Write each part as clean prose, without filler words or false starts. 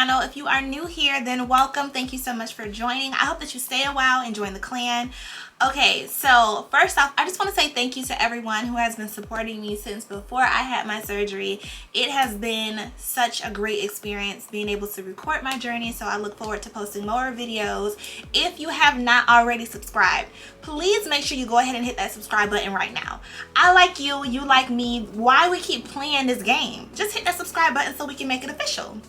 channel. If you are new here, then welcome. Thank you so much for joining. I hope that you stay a while and join the clan. Okay, so first off, I just want to say thank you to everyone who has been supporting me since before I had my surgery. It has been such a great experience being able to record my journey, so I look forward to posting more videos. If you have not already subscribed, please make sure you go ahead and hit that subscribe button right now. I like you, you like me. Why we keep playing this game? Just hit that subscribe button so we can make it official.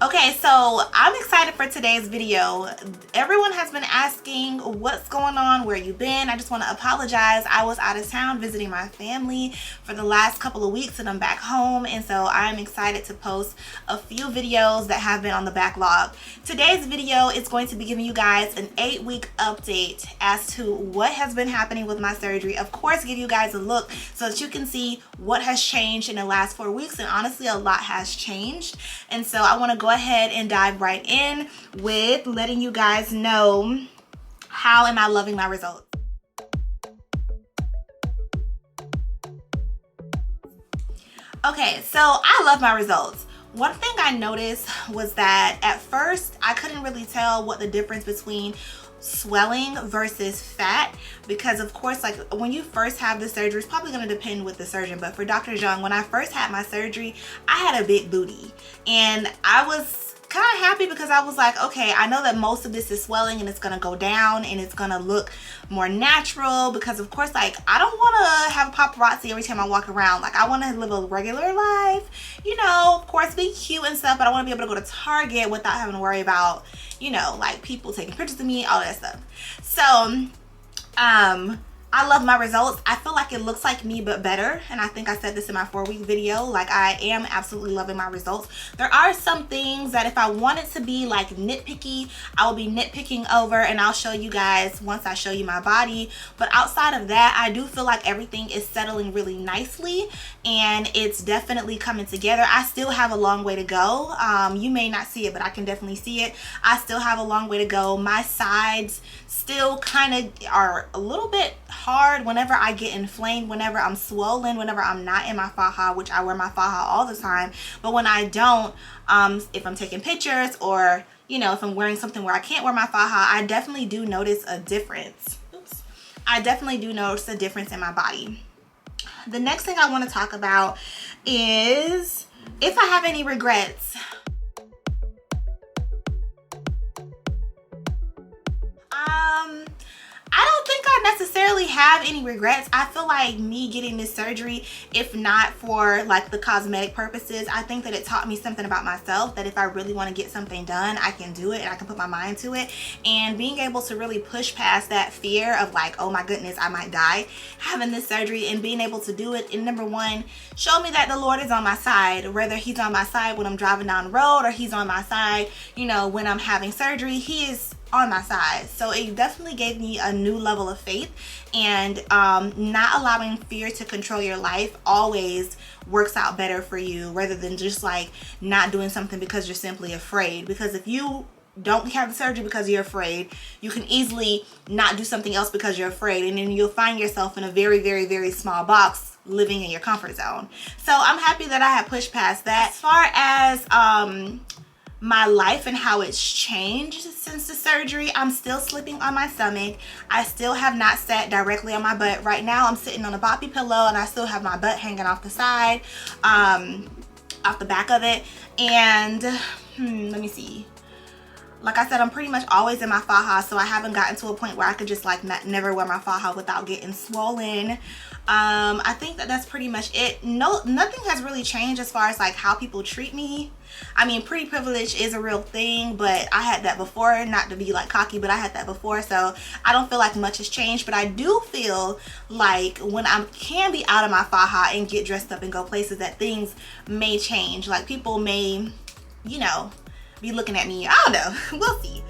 Okay, so I'm excited for today's video. Everyone has been asking what's going on, where you been. I just want to apologize. I was out of town visiting my family for the last couple of weeks and I'm back home, and so I'm excited to post a few videos that have been on the backlog. Today's video is going to be giving you guys an 8-week update as to what has been happening with my surgery. Of course, give you guys a look so that you can see what has changed in the last 4 weeks, and honestly a lot has changed. And so I want to go ahead and dive right in with letting you guys know how am I loving my results. Okay, so I love my results. One thing I noticed was that at first I couldn't really tell what the difference between swelling versus fat, because of course, like when you first have the surgery, it's probably going to depend with the surgeon, but for Dr.Jung, when I first had my surgery, I had a big booty and I was kind of happy because I was like, okay, I know that most of this is swelling and it's gonna go down and it's gonna look more natural, because of course, like I don't want to have paparazzi every time I walk around. Like I want to live a regular life, you know, of course be cute and stuff, but I want to be able to go to Target without having to worry about, you know, like people taking pictures of me, all that stuff. So I love my results. I feel like it looks like me but better, and I think I said this in my 4-week video. Like I am absolutely loving my results. There are some things that if I wanted to be like nitpicky, I will be nitpicking over, and I'll show you guys once I show you my body. But outside of that, I do feel like everything is settling really nicely and it's definitely coming together. I still have a long way to go. You may not see it, but I can definitely see it. I still have a long way to go. My sides still kind of are a little bit hard whenever I get inflamed, whenever I'm swollen, whenever I'm not in my faja, which I wear my faja all the time. But when I don't, if I'm taking pictures or, you know, if I'm wearing something where I can't wear my faja, I definitely do notice a difference. Oops. I definitely do notice a difference in my body. The next thing I want to talk about is if I have any regrets. I don't think I necessarily have any regrets. I feel like me getting this surgery, if not for like the cosmetic purposes, I think that it taught me something about myself, that if I really want to get something done, I can do it and I can put my mind to it. And being able to really push past that fear of like, oh my goodness, I might die, having this surgery and being able to do it, and number one, show me that the Lord is on my side, whether he's on my side when I'm driving down the road or he's on my side, you know, when I'm having surgery, he is on my side. So it definitely gave me a new level of faith, and not allowing fear to control your life always works out better for you, rather than just like not doing something because you're simply afraid. Because if you don't have the surgery because you're afraid, you can easily not do something else because you're afraid, and then you'll find yourself in a very, very, very small box living in your comfort zone. So I'm happy that I have pushed past that. As far as my life and how it's changed since the surgery, I'm still sleeping on my stomach. I still have not sat directly on my butt. Right now I'm sitting on a boppy pillow and I still have my butt hanging off the side, off the back of it. And let me see. Like I said, I'm pretty much always in my faja, so I haven't gotten to a point where I could just like never wear my faja without getting swollen. I think that that's pretty much it. Nothing has really changed as far as like how people treat me. I mean, pretty privilege is a real thing, but I had that before. Not to be like cocky, but I had that before, so I don't feel like much has changed. But I do feel like when I can be out of my faja and get dressed up and go places, that things may change. Like people may, you know, be looking at me. I don't know. We'll see.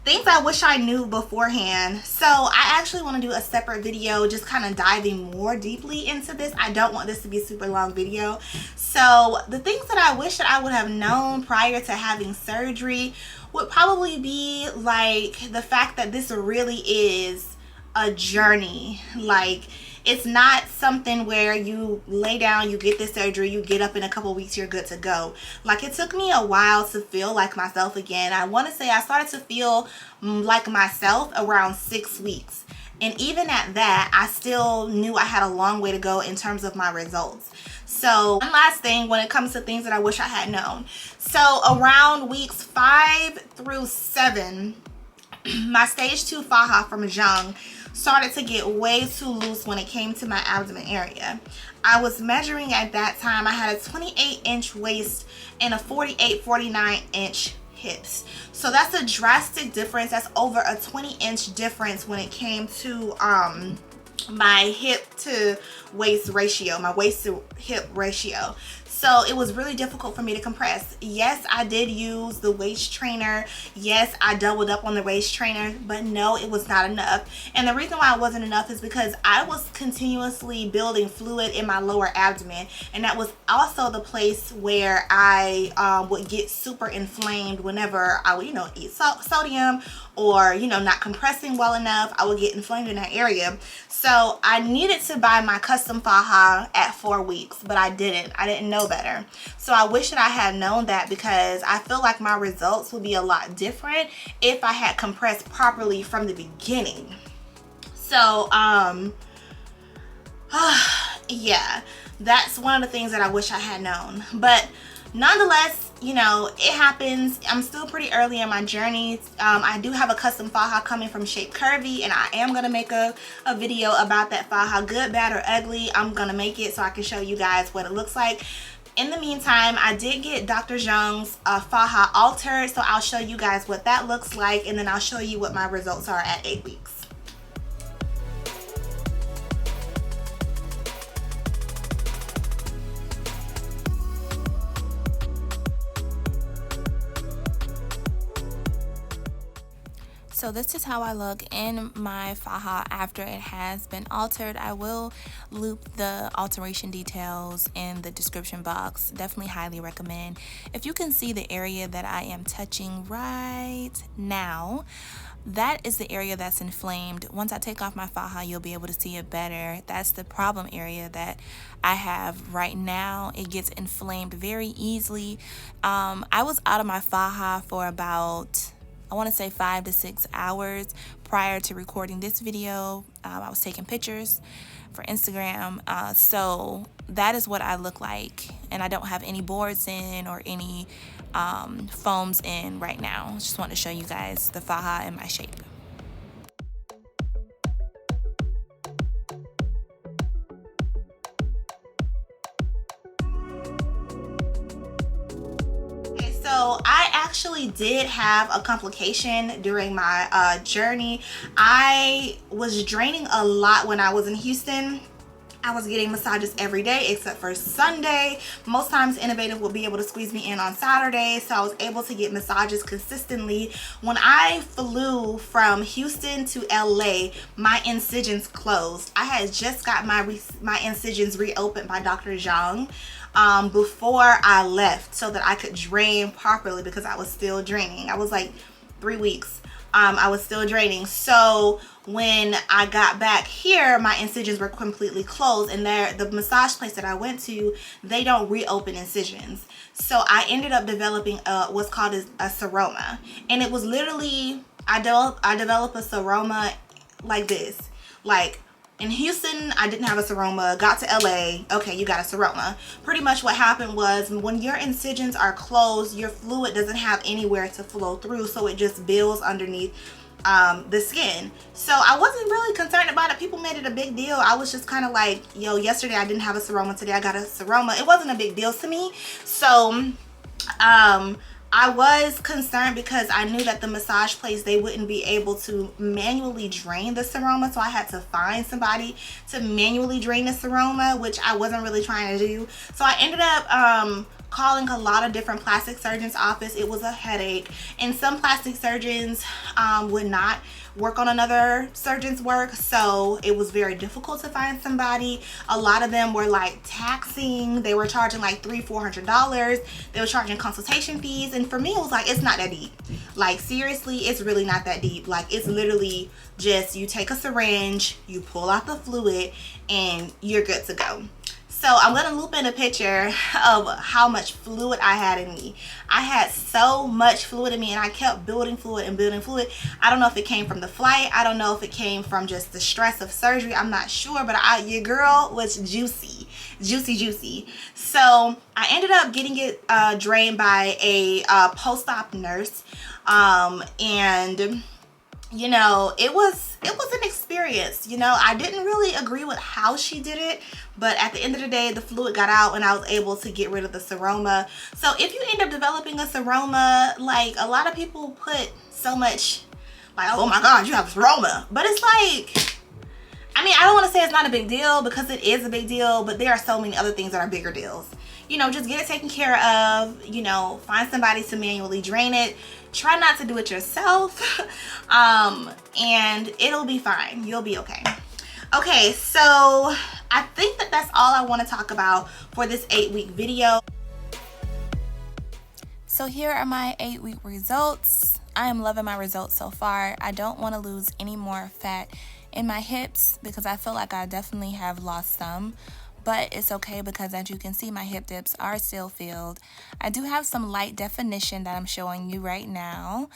Things I wish I knew beforehand. So I actually want to do a separate video just kind of diving more deeply into this. I don't want this to be a super long video. So the things that I wish that I would have known prior to having surgery would probably be like the fact that this really is a journey. Like It's not something where you lay down, you get this surgery, you get up in a couple weeks, you're good to go. Like, it took me a while to feel like myself again. I want to say I started to feel like myself around 6 weeks. And even at that, I still knew I had a long way to go in terms of my results. So one last thing when it comes to things that I wish I had known. So around weeks 5 through 7, my stage 2 faja from Jung started to get way too loose when it came to my abdomen area. I was measuring at that time, I had a 28-inch waist and a 49-inch hips. So that's a drastic difference. That's over a 20-inch difference when it came to my hip to waist ratio, my waist to hip ratio. So it was really difficult for me to compress. Yes, I did use the waist trainer. Yes, I doubled up on the waist trainer, but no, it was not enough. And the reason why it wasn't enough is because I was continuously building fluid in my lower abdomen. And that was also the place where I would get super inflamed whenever I would, eat sodium or, not compressing well enough. I would get inflamed in that area. So I needed to buy my custom faja at 4 weeks, but I didn't. I didn't know better. So I wish that I had known that, because I feel like my results would be a lot different if I had compressed properly from the beginning. So, yeah, that's one of the things that I wish I had known. But nonetheless, it happens. I'm still pretty early in my journey. I do have a custom faja coming from Shape Curvy, and I am going to make a video about that faja. Good, bad, or ugly, I'm going to make it so I can show you guys what it looks like. In the meantime, I did get Dr. Jung's faja altered, so I'll show you guys what that looks like, and then I'll show you what my results are at 8 weeks. So this is how I look in my faja after it has been altered. I will loop the alteration details in the description box. Definitely highly recommend. If you can see the area that I am touching right now, that is the area that's inflamed. Once I take off my faja, you'll be able to see it better. That's the problem area that I have right now. It gets inflamed very easily. I was out of my faja for about, I want to say 5 to 6 hours prior to recording this video. I was taking pictures for Instagram. So that is what I look like. And I don't have any boards in or any foams in right now. Just want to show you guys the faja in my shape. So I actually did have a complication during my journey. I was draining a lot when I was in Houston. I was getting massages every day except for Sunday. Most times Innovative will be able to squeeze me in on Saturday, so I was able to get massages consistently. When I flew from Houston to LA, my incisions closed. I had just got my incisions reopened by Dr. Jung before I left so that I could drain properly, because I was still draining. I was like 3 weeks. I was still draining. So when I got back here, my incisions were completely closed, and the massage place that I went to, they don't reopen incisions. So I ended up developing what's called a seroma, and it was literally, I developed a seroma like this. Like, in Houston, I didn't have a seroma. Got to LA, okay, you got a seroma. Pretty much what happened was, when your incisions are closed, your fluid doesn't have anywhere to flow through, so it just builds underneath the skin. So I wasn't really concerned about it. People made it a big deal. I was just kind of like, yo, yesterday I didn't have a seroma, today I got a seroma. It wasn't a big deal to me. So I was concerned because I knew that the massage place, they wouldn't be able to manually drain the seroma, so I had to find somebody to manually drain the seroma, which I wasn't really trying to do. So I ended up calling a lot of different plastic surgeons' office. It was a headache, and some plastic surgeons would not work on another surgeon's work, so it was very difficult to find somebody. A lot of them were like taxing. They were charging like $300-400. They were charging consultation fees, and for me it was like, it's not that deep. Like, seriously, it's really not that deep. Like, it's literally just you take a syringe, you pull out the fluid, and you're good to go. So I'm gonna loop in a picture of how much fluid I had in me. I had so much fluid in me, and I kept building fluid and building fluid. I don't know if it came from the flight. I don't know if it came from just the stress of surgery. I'm not sure, but your girl was juicy. So I ended up getting it drained by a post-op nurse, and you know, it was an experience. You know, I didn't really agree with how she did it, but at the end of the day, the fluid got out and I was able to get rid of the seroma. So if you end up developing a seroma, like, a lot of people put so much, like, oh my God, you have a seroma. But it's like, I mean, I don't want to say it's not a big deal, because it is a big deal, but there are so many other things that are bigger deals. You know, just get it taken care of, you know, find somebody to manually drain it. Try not to do it yourself, and it'll be fine. You'll be okay. Okay, so I think that that's all I want to talk about for this 8-week video. So here are my 8-week results. I am loving my results so far. I don't want to lose any more fat in my hips, because I feel like I definitely have lost some. But it's okay, because as you can see, my hip dips are still filled. I do have some light definition that I'm showing you right now.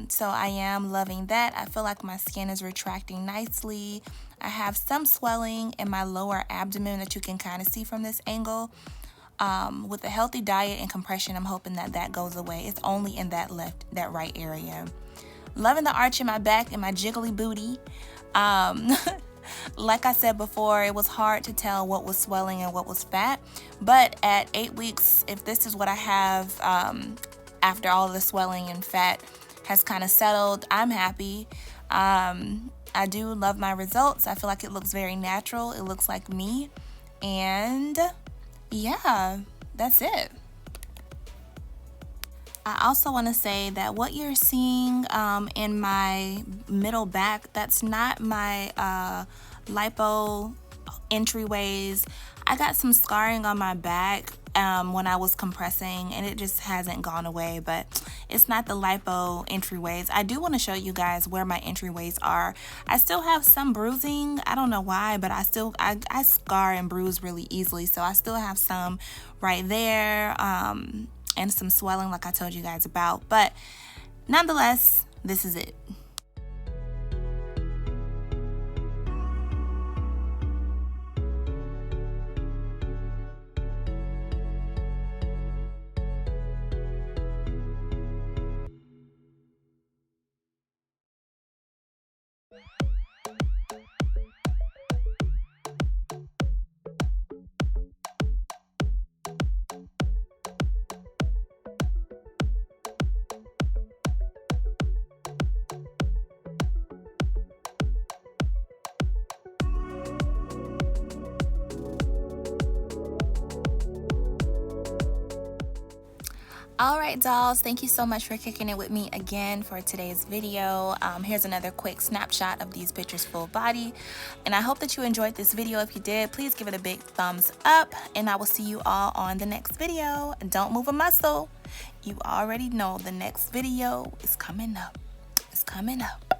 So I am loving that. I feel like my skin is retracting nicely. I have some swelling in my lower abdomen that you can kind of see from this angle. With a healthy diet and compression, I'm hoping that that goes away. It's only in that right area. Loving the arch in my back and my jiggly booty. Like I said before, it was hard to tell what was swelling and what was fat, but at 8 weeks, if this is what I have after all the swelling and fat has kind of settled, I'm happy. I do love my results. I feel like it looks very natural. It looks like me, and yeah, that's it. I also want to say that what you're seeing in my middle back, that's not my LIPO entryways. I got some scarring on my back when I was compressing, and it just hasn't gone away, but it's not the LIPO entryways. I do want to show you guys where my entryways are. I still have some bruising. I don't know why, but I scar and bruise really easily, so I still have some right there. And some swelling like I told you guys about, but nonetheless, this is it. Alright dolls, thank you so much for kicking it with me again for today's video. Here's another quick snapshot of these pictures full body, and I hope that you enjoyed this video. If you did, please give it a big thumbs up, and I will see you all on the next video. Don't move a muscle. You already know the next video is coming up. It's coming up.